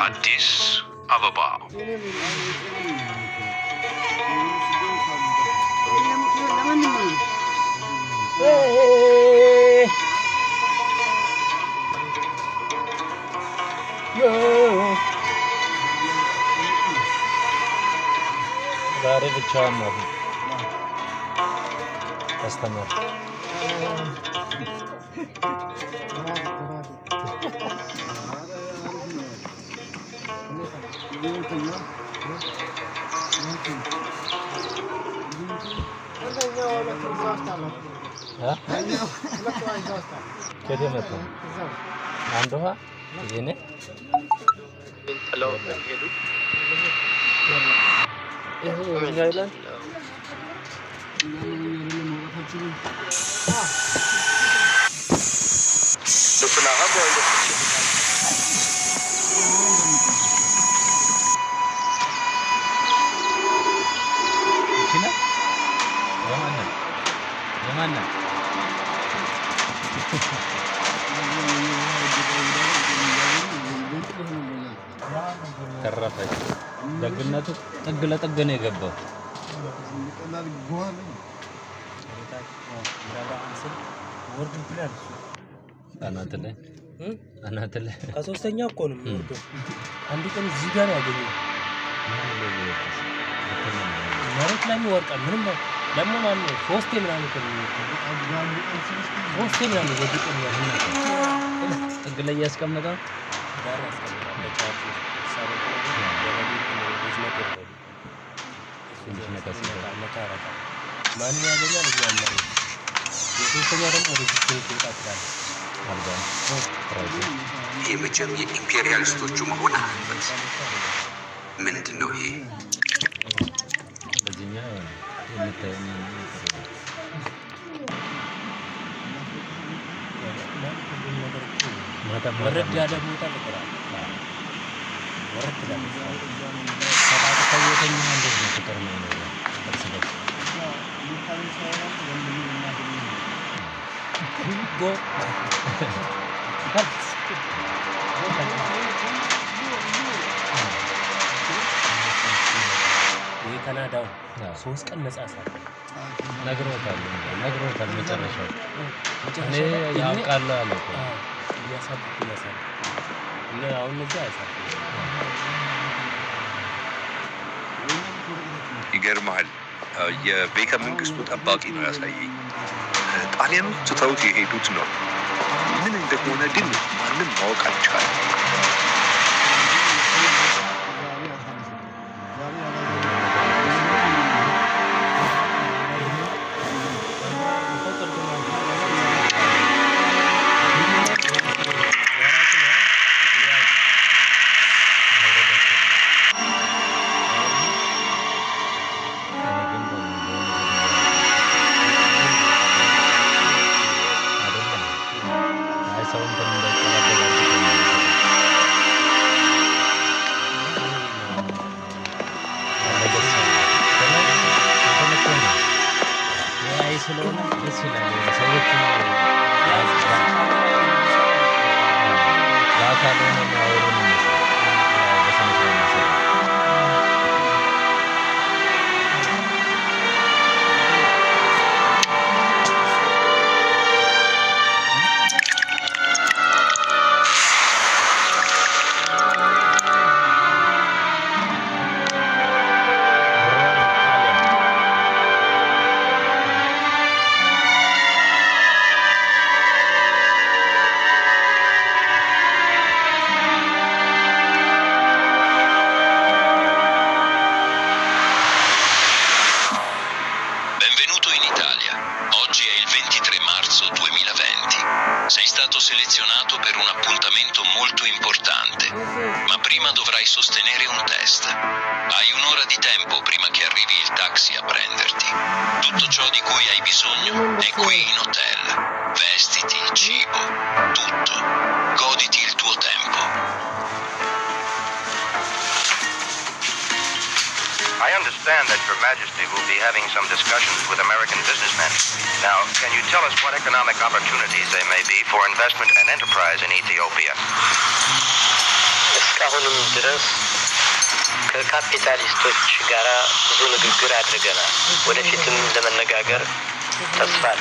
አዲስ አበባ ዛሬ ብቻዋን ነው አስተማር ከደመጣ አንዷ ይሄኔ ተረፈች። ደግነቱ ጥግ ለጥግ ነው የገባው። አናት ላይ ከሶስተኛ እኮ ነው የሚወርደው። አንድ ቀን እዚህ ጋር ያገኘው መሬት ላይ ይወርቃል። ምንም ደግሞ ማን ነው ሶስቴ ምናምን እኮ ሶስቴ ምናምን ወድቀን ያለው ጥግ ላይ ያስቀመጠው ዳር ያስቀመጠው ማን ያገኛል? እያለ የሶስተኛ ደግሞ ወደ ዲስፕሊን ይወጣል። የመቼም የኢምፔሪያሊስቶቹ መሆን አለበት። ምንድን ነው ይሄ? በዚህኛው የምታየው ወረድ ያለ ቦታ ተቀራል። ወረድ ያለ ሰባተኛ እንደዚህ ነው ፍቅር ነው ነው go የካናዳው 3 ቀን ነፃ ሳለ ነግሮታል መጨረሻው እኔ ያውቃል አለ እኮ ያሳድግ እና አሁን እዛ ያሳድግ ይገርማል። የቤተ መንግስቱ ጠባቂ ነው ያሳየኝ። ጣሊያኖች ትተውት የሄዱት ነው። ምን እንደሆነ ግን ማንም ማወቅ አልቻለም። ስለሆነ ደስ ይላል። ሰዎች ለአካል ሆነ የሚያወሩ ነው Sei stato selezionato per un appuntamento molto importante, ma prima dovrai sostenere un test. Hai un'ora di tempo prima che arrivi il taxi a prenderti. Tutto ciò di cui hai bisogno è qui in hotel. Vestiti, cibo, tutto. Goditi il tuo tempo. I understand that Your Majesty will be having some discussions with American businessmen. Now, can you tell us what economic opportunities there may be for investment and enterprise in Ethiopia? እስካሁንም ድረስ ከካፒታሊስቶች ጋር ብዙ ንግግር አድርገናል። ወደፊትም ለመነጋገር ተስፋ አለ።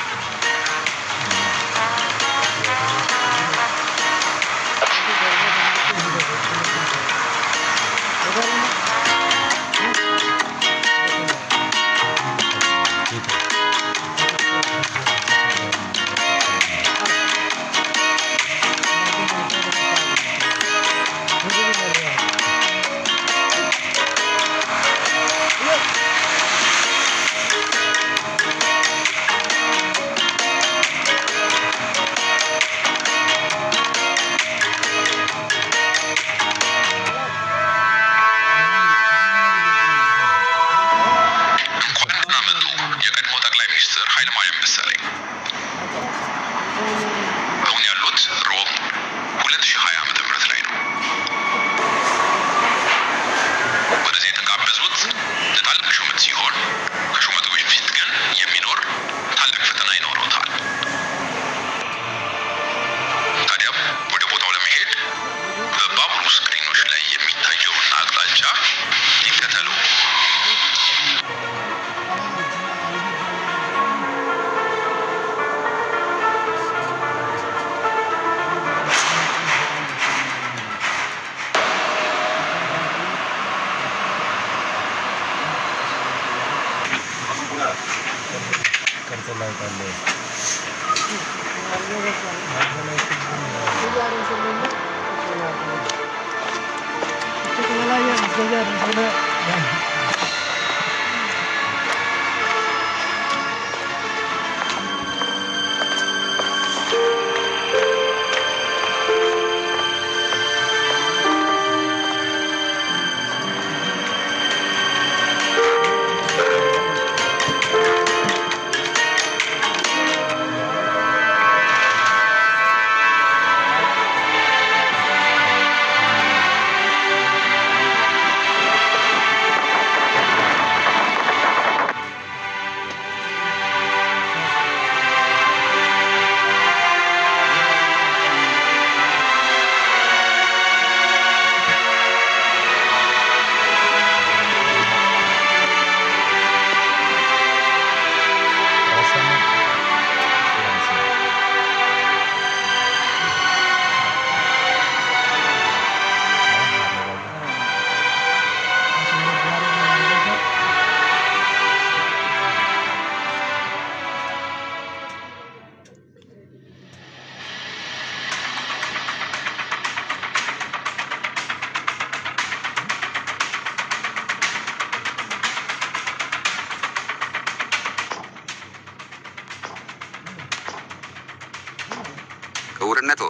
ክቡርነቶ።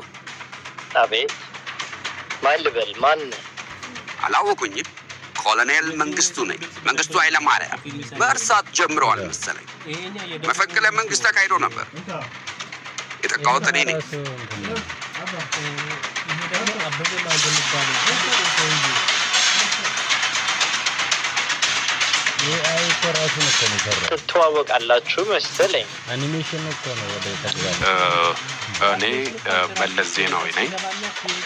አቤት። ማን ልበል? ማን? አላወቁኝም። ኮሎኔል መንግስቱ ነኝ። መንግስቱ ኃይለማርያም። መርሳት ጀምረዋል መሰለኝ። መፈንቅለ መንግስት ተካሂዶ ነበር። የተቃወት እኔ ነኝ። ትተዋወቃላችሁ መሰለኝ። አኒሜሽን እኮ ነው ወደ ተግባር። እኔ መለስ ዜናዊ ነኝ።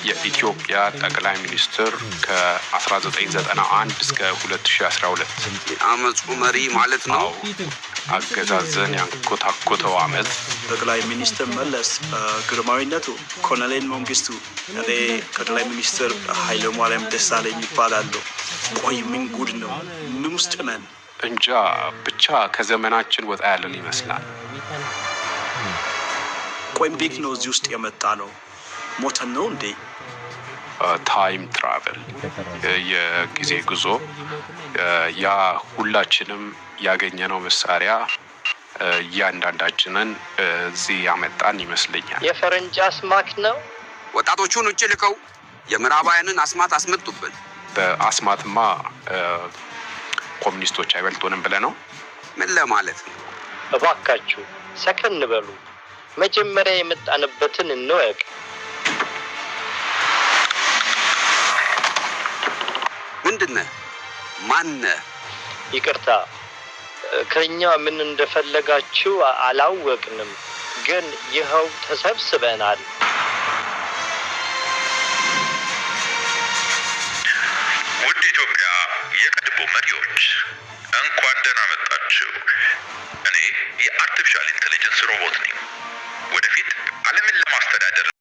የኢትዮጵያ ጠቅላይ ሚኒስትር ከ1991 እስከ 2012 የአመፁ መሪ ማለት ነው። አገዛዘን ያንኮታኮተው አመት ጠቅላይ ሚኒስትር መለስ፣ ግርማዊነቱ ኮሎኔል መንግስቱ፣ እኔ ጠቅላይ ሚኒስትር ኃይለማርያም ደሳለኝ ይባላሉ። ቆይ ምን ጉድ ነው? ምን ውስጥ ነን? እንጃ ብቻ ከዘመናችን ወጣ ያለን ይመስላል። ቆይ እንዴት ነው እዚህ ውስጥ የመጣ ነው? ሞተን ነው እንዴ? ታይም ትራቨል፣ የጊዜ ጉዞ። ያ ሁላችንም ያገኘነው መሳሪያ እያንዳንዳችንን እዚህ ያመጣን ይመስለኛል። የፈረንጅ አስማክ ነው። ወጣቶቹን ውጭ ልከው የምዕራባውያንን አስማት አስመጡብን። በአስማትማ ኮሚኒስቶች አይበልጡንም ብለህ ነው? ምን ለማለት ነው? እባካችሁ ሰከን በሉ። መጀመሪያ የመጣንበትን እንወቅ። ምንድነህ? ማነህ? ይቅርታ፣ ከኛ ምን እንደፈለጋችሁ አላወቅንም፣ ግን ይኸው ተሰብስበናል። የኢትዮጵያ የቀድሞ መሪዎች እንኳን ደህና መጣችሁ። እኔ የአርቲፊሻል ኢንተለጀንስ ሮቦት ነኝ። ወደፊት ዓለምን ለማስተዳደር